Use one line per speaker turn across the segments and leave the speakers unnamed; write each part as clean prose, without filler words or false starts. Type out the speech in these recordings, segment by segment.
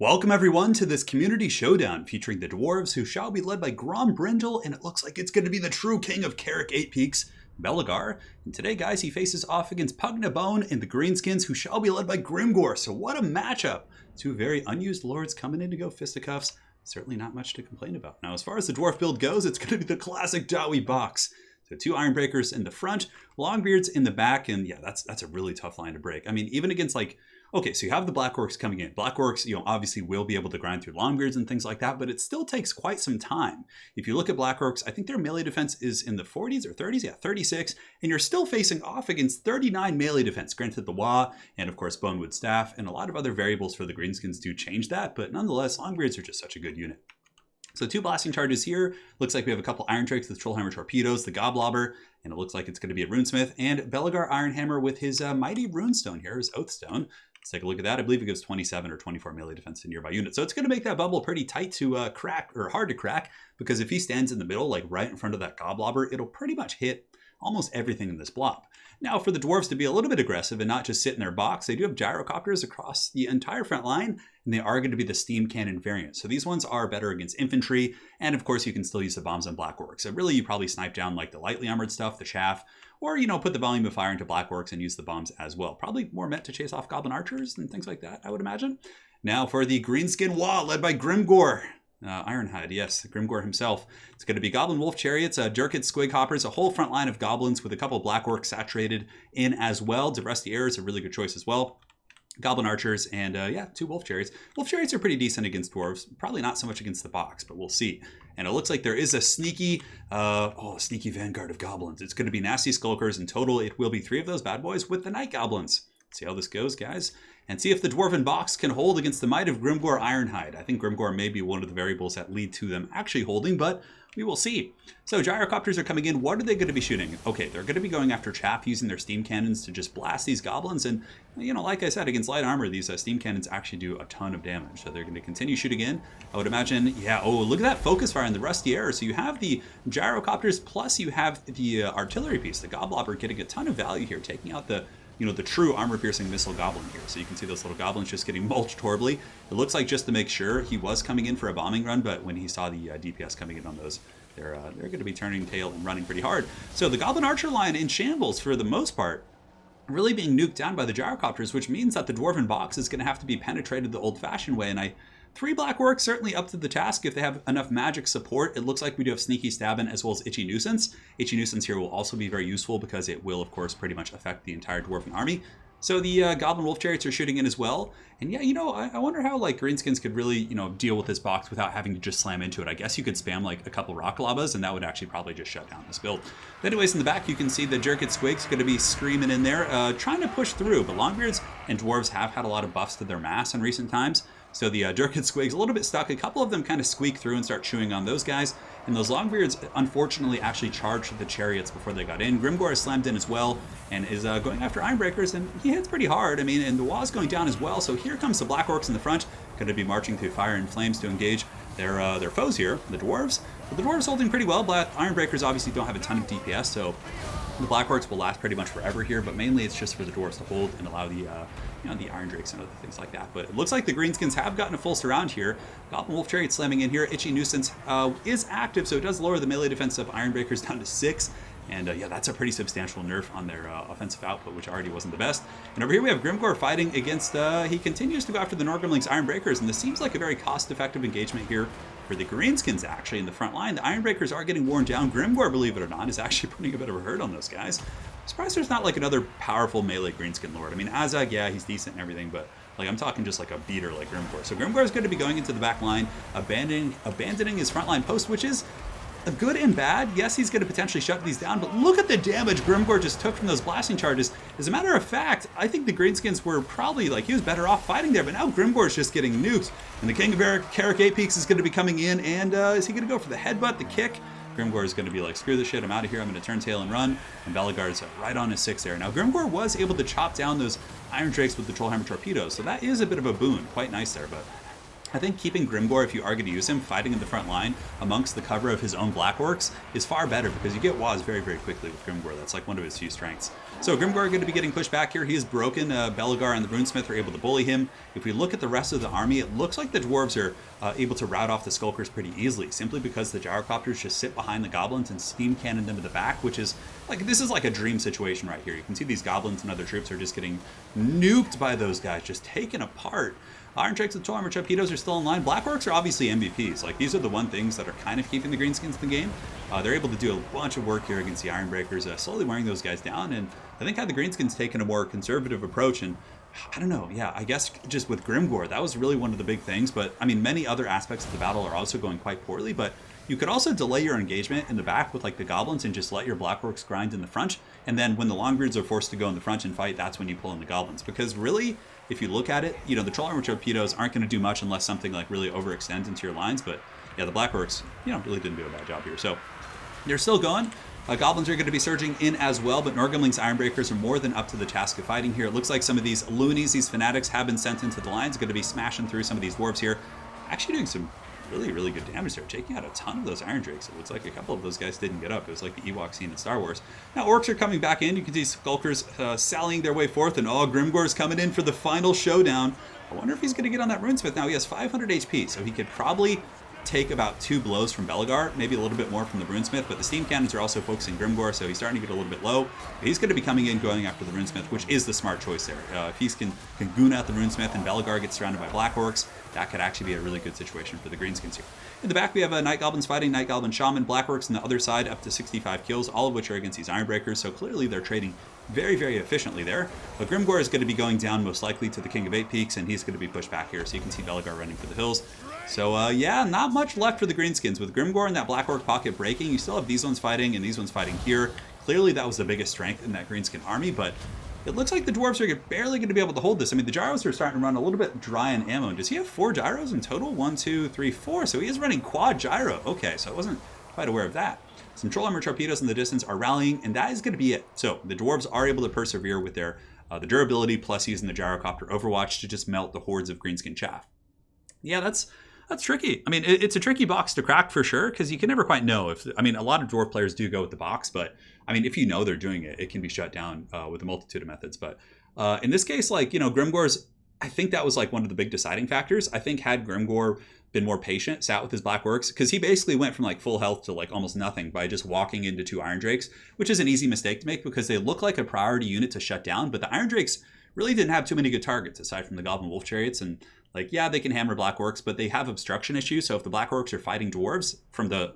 Welcome everyone to this community showdown featuring the Dwarves, who shall be led by Grom Brindle, and it looks like it's going to be the true king of Carrick 8 Peaks, Belagar. And today, guys, he faces off against Pugnabone and the Greenskins, who shall be led by Grimgor. So what a matchup! Two very unused lords coming in to go fisticuffs. Certainly not much to complain about. Now, as far as the dwarf build goes, it's going to be the classic Dowie box. So two Ironbreakers in the front, Longbeards in the back, and yeah, that's a really tough line to break. I mean, even against okay, so you have the Black Orcs coming in. Black Orcs, obviously will be able to grind through Longbeards and things like that, but it still takes quite some time. If you look at Black Orcs, I think their melee defense is in the 40s or 30s, yeah, 36, and you're still facing off against 39 melee defense. Granted, the Wa and of course Bonewood Staff and a lot of other variables for the Greenskins do change that, but nonetheless, Longbeards are just such a good unit. So two blasting charges here. Looks like we have a couple Iron Drakes with Trollhammer Torpedoes, the Goblobber, and it looks like it's going to be a Runesmith, and Belagar Ironhammer with his Mighty Runestone here, his Oathstone. Let's take a look at that. I believe it gives 27 or 24 melee defense to nearby units. So it's going to make that bubble pretty tight to crack, or hard to crack, because if he stands in the middle, like right in front of that Goblobber, it'll pretty much hit almost everything in this blob. Now, for the Dwarves to be a little bit aggressive and not just sit in their box, they do have gyrocopters across the entire front line, and they are going to be the steam cannon variant. So these ones are better against infantry, and of course you can still use the bombs on Black Orcs. So really you probably snipe down like the lightly armored stuff, the chaff, or put the volume of fire into Black Orcs and use the bombs as well. Probably more meant to chase off Goblin Archers and things like that, I would imagine. Now for the Greenskin Wall, led by Grimgor. Ironhide, yes, Grimgor himself. It's going to be Goblin Wolf Chariots, Durkit Squig Hoppers, a whole front line of Goblins with a couple of Black Orcs saturated in as well. Debrestier is a really good choice as well. Goblin Archers, and yeah, two Wolf Chariots. Wolf Chariots are pretty decent against Dwarves. Probably not so much against the box, but we'll see. And it looks like there is a sneaky vanguard of Goblins. It's going to be Nasty Skulkers. In total, it will be 3 of those bad boys with the Night Goblins. See how this goes, guys, and see if the Dwarven box can hold against the might of Grimgor Ironhide. I think Grimgor may be one of the variables that lead to them actually holding, but we will see. So gyrocopters are coming in. What are they going to be shooting? Okay, they're going to be going after chaff using their steam cannons to just blast these goblins. And, like I said, against light armor, these steam cannons actually do a ton of damage. So they're going to continue shooting in. I would imagine, yeah, oh, look at that focus fire in the rusty air. So you have the gyrocopters, plus you have the artillery piece, the Goblobber, getting a ton of value here, taking out the the true armor-piercing missile goblin here. So you can see those little goblins just getting mulched horribly. It looks like just to make sure he was coming in for a bombing run, but when he saw the DPS coming in on those, they're going to be turning tail and running pretty hard. So the Goblin Archer line in shambles for the most part, really being nuked down by the gyrocopters, which means that the Dwarven box is going to have to be penetrated the old-fashioned way. And 3 Black Orcs certainly up to the task if they have enough magic support. It looks like we do have Sneaky Stabbin as well as Itchy Nuisance. Itchy Nuisance here will also be very useful because it will, of course, pretty much affect the entire Dwarven army. So the Goblin Wolf Chariots are shooting in as well. And yeah, I wonder how Greenskins could really, deal with this box without having to just slam into it. I guess you could spam a couple Rock Labas and that would actually probably just shut down this build. But anyways, in the back you can see the Durkit Squig's going to be screaming in there, trying to push through. But Longbeards and Dwarves have had a lot of buffs to their mass in recent times. So the Durkit Squig's a little bit stuck. A couple of them kind of squeak through and start chewing on those guys. And those Longbeards, unfortunately, actually charged the Chariots before they got in. Grimgor is slammed in as well and is going after Ironbreakers, and he hits pretty hard. I mean, and the Wa's going down as well. So here comes the Black Orcs in the front, going to be marching through fire and flames to engage their foes here, the Dwarves. But the Dwarves holding pretty well. Ironbreakers obviously don't have a ton of DPS, so the Black Orcs will last pretty much forever here, but mainly it's just for the Dwarves to hold and allow the the Iron Drakes and other things like that. But it looks like the Greenskins have gotten a full surround here. Goblin Wolf Chariot slamming in here. Itchy Nuisance is active, so it does lower the melee defense of Ironbreakers down to 6. And yeah, that's a pretty substantial nerf on their offensive output, which already wasn't the best. And over here we have Grimgor fighting against, he continues to go after the Norgrimlings Ironbreakers, and this seems like a very cost-effective engagement here for the Greenskins actually in the front line. The Ironbreakers are getting worn down. Grimgor, believe it or not, is actually putting a bit of a hurt on those guys. I'm surprised there's not another powerful melee Greenskin Lord. I mean, Azag, yeah, he's decent and everything, but I'm talking just a beater like Grimgor. So Grimgor is going to be going into the back line, abandoning his front line post, which is a good and bad. Yes, he's going to potentially shut these down, but look at the damage Grimgor just took from those blasting charges. As a matter of fact, I think the Greenskins were probably, he was better off fighting there, but now Grimgor is just getting nuked. And the King of Carrick 8 Peaks is going to be coming in, and is he going to go for the headbutt, the kick? Grimgor is going to be screw this shit, I'm out of here, I'm going to turn tail and run. And Belagar's right on his 6 there. Now, Grimgor was able to chop down those Iron Drakes with the Trollhammer Torpedoes, so that is a bit of a boon. Quite nice there, but I think keeping Grimgor, if you are going to use him, fighting in the front line amongst the cover of his own Black Orcs is far better because you get Waz very, very quickly with Grimgor. That's like one of his few strengths. So Grimgor going to be getting pushed back here. He is broken. Belegar and the Runesmith are able to bully him. If we look at the rest of the army, it looks like the Dwarves are able to rout off the Skulkers pretty easily, simply because the Gyrocopters just sit behind the Goblins and steam cannon them to the back, which is like, this is like a dream situation right here. You can see these Goblins and other troops are just getting nuked by those guys, just taken apart. Iron Tricks and Troll Armor Torpedoes are still in line. Black Orcs are obviously MVPs. Like, these are the one things that are kind of keeping the Greenskins in the game. They're able to do a bunch of work here against the Ironbreakers, slowly wearing those guys down. And I think had the Greenskins taken a more conservative approach, and I don't know, yeah, I guess just with Grimgor, that was really one of the big things. But, I mean, many other aspects of the battle are also going quite poorly, but you could also delay your engagement in the back with, like, the Goblins and just let your Black Orcs grind in the front. And then when the Longbeards are forced to go in the front and fight, that's when you pull in the Goblins. Because really, if you look at it, you know, the Troll Armor Torpedoes aren't going to do much unless something, like, really overextends into your lines. But, yeah, the Black Orcs, you know, really didn't do a bad job here. So they're still going. Goblins are going to be surging in as well, but Norgrimling's Ironbreakers are more than up to the task of fighting here. It looks like some of these loonies, these fanatics, have been sent into the lines, going to be smashing through some of these dwarves here. Actually doing some really, really good damage there, taking out a ton of those Iron Drakes. It looks like a couple of those guys didn't get up. It was like the Ewok scene in Star Wars. Now, Orcs are coming back in. You can see Skulkers sallying their way forth, and Grimgor's coming in for the final showdown. I wonder if he's going to get on that Runesmith. Now, he has 500 HP, so he could probably take about 2 blows from Belegar, maybe a little bit more from the Runesmith, but the Steam Cannons are also focusing Grimgor, so he's starting to get a little bit low. But he's going to be coming in, going after the Runesmith, which is the smart choice there. If he can goon out the Runesmith and Belegar gets surrounded by Black Orcs, that could actually be a really good situation for the Greenskins here. In the back, we have Night Goblins fighting, Night Goblin Shaman, Black Orcs on the other side, up to 65 kills, all of which are against these Ironbreakers, so clearly they're trading very, very efficiently there. But Grimgor is going to be going down most likely to the King of Eight Peaks, and he's going to be pushed back here, so you can see Belegar running for the hills. So, yeah, not much left for the Greenskins. With Grimgor and that Black Orc pocket breaking, you still have these ones fighting and these ones fighting here. Clearly, that was the biggest strength in that Greenskin army, but it looks like the Dwarves are barely going to be able to hold this. I mean, the Gyros are starting to run a little bit dry on ammo. Does he have 4 Gyros in total? 1, 2, 3, 4. So he is running quad Gyro. Okay, so I wasn't quite aware of that. Some Troll Armor Torpedoes in the distance are rallying, and that is going to be it. So the Dwarves are able to persevere with their the durability, plus using the Gyrocopter Overwatch to just melt the hordes of Greenskin chaff. Yeah, that's tricky. I mean, it's a tricky box to crack for sure, because you can never quite know if, I mean, a lot of Dwarf players do go with the box, but I mean, if you know they're doing it, it can be shut down with a multitude of methods. But in this case, like, you know, Grimgor's, I think that was like one of the big deciding factors. I think had Grimgor been more patient, sat with his Black Orcs, because he basically went from like full health to like almost nothing by just walking into 2 Iron Drakes, which is an easy mistake to make because they look like a priority unit to shut down, but the Iron Drakes really didn't have too many good targets aside from the Goblin Wolf Chariots. And like, yeah, they can hammer Black Orcs, but they have obstruction issues. So if the Black Orcs are fighting Dwarves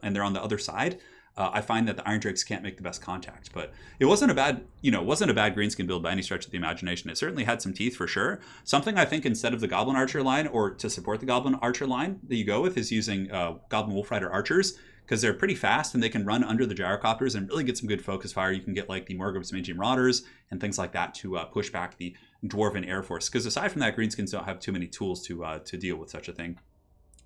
and they're on the other side, I find that the Iron Drakes can't make the best contact. But it wasn't a bad, Greenskin build by any stretch of the imagination. It certainly had some teeth for sure. Something I think instead of the Goblin Archer line, or to support the Goblin Archer line that you go with, is using Goblin Wolf Rider Archers, because they're pretty fast and they can run under the Gyrocopters and really get some good focus fire. You can get like the Morgul's Magi Marauders and things like that to push back the Dwarven Air Force. Because aside from that, Greenskins don't have too many tools to deal with such a thing.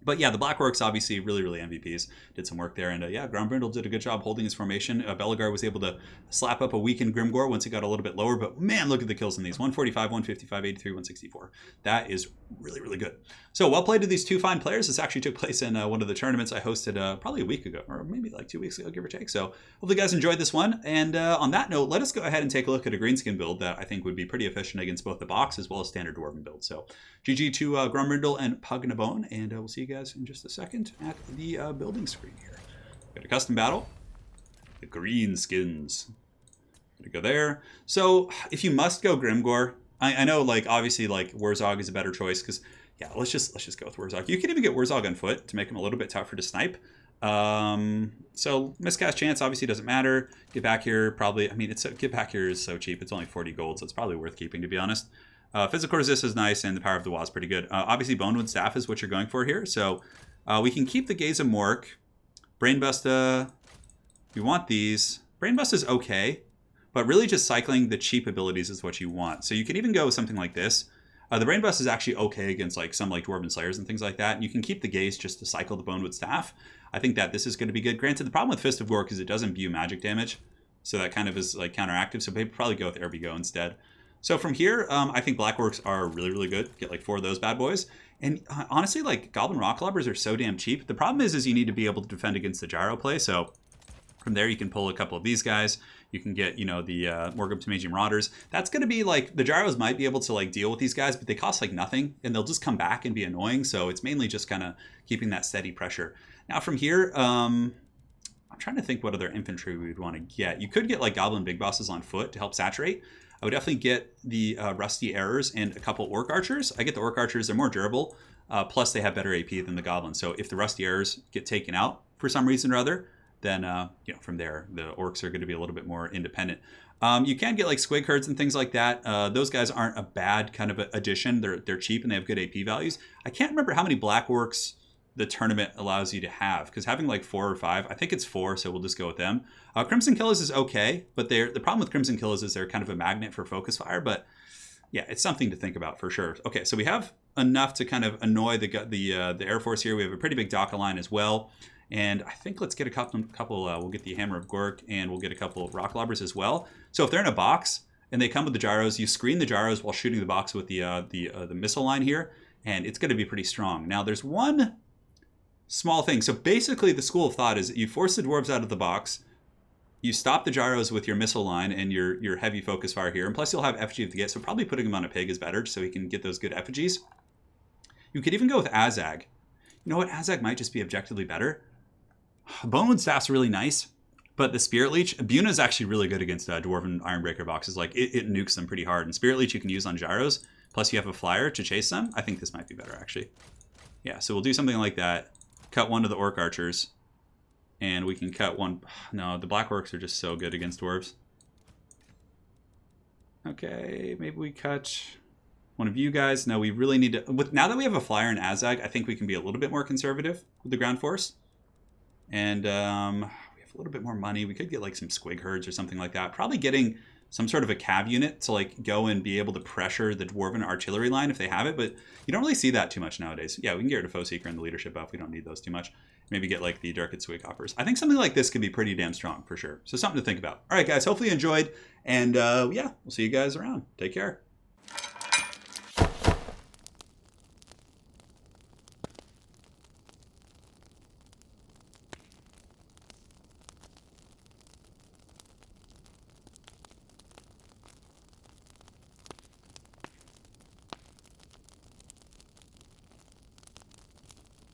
But yeah, the Black Orcs obviously really, really MVPs. Did some work there. And yeah, Grombrindle did a good job holding his formation. Belegar was able to slap up a weakened Grimgor once he got a little bit lower. But man, look at the kills in these. 145, 155, 83, 164. That is really, really good. So well played to these 2 fine players. This actually took place in one of the tournaments I hosted probably a week ago, or maybe like 2 weeks ago, give or take. So hopefully you guys enjoyed this one. And on that note, let us go ahead and take a look at a Greenskin build that I think would be pretty efficient against both the box as well as standard Dwarven build. So GG to Grombrindle and Pugnabone, and we'll see you guys in just a second at the building screen here. Got a custom battle, the Greenskins. Gonna go there. So if you must go Grimgor, I know like obviously like Wurzog is a better choice because yeah, let's just go with Wurzog. You can even get Wurzog on foot to make him a little bit tougher to snipe. So miscast chance obviously doesn't matter. Get back here probably. I mean, get back here is so cheap. It's only 40 gold, so it's probably worth keeping to be honest. Physical resist is nice, and the power of the wall is pretty good. Obviously, Bonewood Staff is what you're going for here. So we can keep the Gaze of Mork. Brainbuster, we want these. Brainbuster is okay, but really just cycling the cheap abilities is what you want. So you can even go with something like this. The Brainbuster is actually okay against like some like Dwarven Slayers and things like that. And you can keep the Gaze just to cycle the Bonewood Staff. I think that this is going to be good. Granted, the problem with Fist of Gork is it doesn't imbue magic damage. So that kind of is like counteractive. So maybe probably go with Erbigo instead. So from here, I think Black Orcs are really, really good. Get like 4 of those bad boys. And honestly, like Goblin Rock Lobbers are so damn cheap. The problem is you need to be able to defend against the gyro play. So from there, you can pull a couple of these guys. You can get, you know, the Morgub Tamaji Marauders. That's going to be like, the gyros might be able to like deal with these guys, but they cost like nothing and they'll just come back and be annoying. So it's mainly just kind of keeping that steady pressure. Now from here, I'm trying to think what other infantry we would want to get. You could get like Goblin Big Bosses on foot to help saturate. I would definitely get the Rusty Errors and a couple Orc Archers. I get the Orc Archers, they're more durable, plus they have better AP than the Goblins. So if the Rusty Errors get taken out for some reason or other, then you know, from there, the Orcs are going to be a little bit more independent. You can get like Squig Herds and things like that. Those guys aren't a bad kind of addition. They're cheap and they have good AP values. I can't remember how many Black Orcs the tournament allows you to have, because having like 4 or 5, I think it's 4, so we'll just go with them. Crimson Killers is okay, but the problem with Crimson Killers is they're kind of a magnet for focus fire, but yeah, it's something to think about for sure. Okay, so we have enough to kind of annoy the Air Force here. We have a pretty big Daka line as well, and I think let's get a couple we'll get the Hammer of Gork, and we'll get a couple of Rock Lobbers as well. So if they're in a box and they come with the gyros, you screen the gyros while shooting the box with the missile line here, and it's going to be pretty strong. Now there's one small thing. So basically the school of thought is that you force the dwarves out of the box, you stop the gyros with your missile line and your heavy focus fire here, and plus you'll have effigy of the get, so probably putting him on a pig is better so he can get those good effigies. You could even go with Azag. You know what? Azag might just be objectively better. Bonewood Staff's really nice, but the Spirit Leech, Buna is actually really good against Dwarven Ironbreaker boxes. Like it nukes them pretty hard, and Spirit Leech you can use on gyros, plus you have a flyer to chase them. I think this might be better actually. Yeah, so we'll do something like that. Cut one of the Orc Archers, and we can cut one. No, the Black Orcs are just so good against dwarves. Okay, maybe we cut one of you guys. No, we really need to. Now that we have a flyer in Azag, I think we can be a little bit more conservative with the ground force. And we have a little bit more money. We could get like some Squig Herds or something like that. Probably getting some sort of a cav unit to like go and be able to pressure the Dwarven artillery line if they have it, but you don't really see that too much nowadays. Yeah, we can get rid of Foe Seeker and the leadership buff. We don't need those too much. Maybe get like the Darked Swig Hoppers. I think something like this could be pretty damn strong for sure. So something to think about. All right, guys, hopefully you enjoyed, and yeah, we'll see you guys around. Take care.